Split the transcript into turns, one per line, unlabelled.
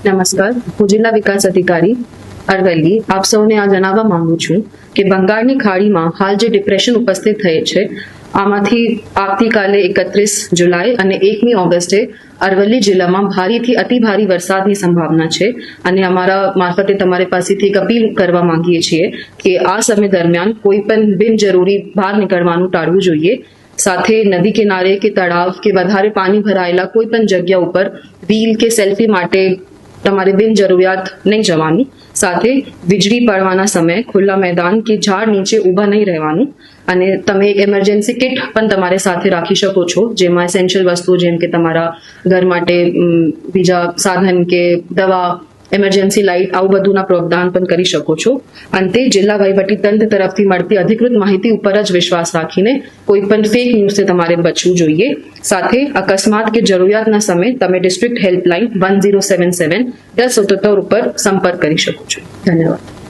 નમસ્કાર, હું જિલ્લા વિકાસ અધિકારી અરવલ્લી આપ સૌને આ જણાવવા માંગુ છું કે બંગાળની ખાડીમાં હાલ જે ડિપ્રેશન ઉપસ્થિત થઈ છે આમાંથી આવતીકાલે 31 જુલાઈ અને 1મી ઓગસ્ટે અરવલ્લી જિલ્લામાં ભારેથી અતિ ભારે વરસાદની સંભાવના છે અને અમારા મારફતે તમારી પાસેથી એક અપીલ કરવા માંગીએ છીએ કે આ સમય દરમિયાન કોઈ પણ બિનજરૂરી બહાર નીકળવાનું ટાળવું જોઈએ। સાથે નદી કિનારે કે તળાવ કે વધારે પાણી ભરાયેલા કોઈ પણ જગ્યા ઉપર રીલ કે સેલ્ફી માટે તમારે બિનજરૂરિયાત નહીં જવાનું। સાથે વીજળી પડવાના સમયે ખુલ્લા મેદાન કે ઝાડ નીચે ઊભા નહીં રહેવાનું અને તમે એક ઇમરજન્સી કિટ પણ તમારે સાથે રાખી શકો છો જેમાં એસેન્શિયલ વસ્તુઓ જેમ કે તમારા ઘર માટે બીજા સાધન કે દવા ઇમરજન્સી લાઇટ આવું બધુંના પ્રાવધાન પણ કરી શકો છો। અંતે જિલ્લા વહીવટી તંત્ર તરફથી મળતી અધિકૃત માહિતી ઉપર જ વિશ્વાસ રાખીને કોઈ પણ ફેક ન્યૂઝથી તમારે બચવું જોઈએ। સાથે અકસ્માત કે જરૂરિયાતના સમયે તમે ડિસ્ટ્રિક્ટ હેલ્પલાઇન 1077 1077 ઉપર સંપર્ક કરી શકો છો। ધન્યવાદ।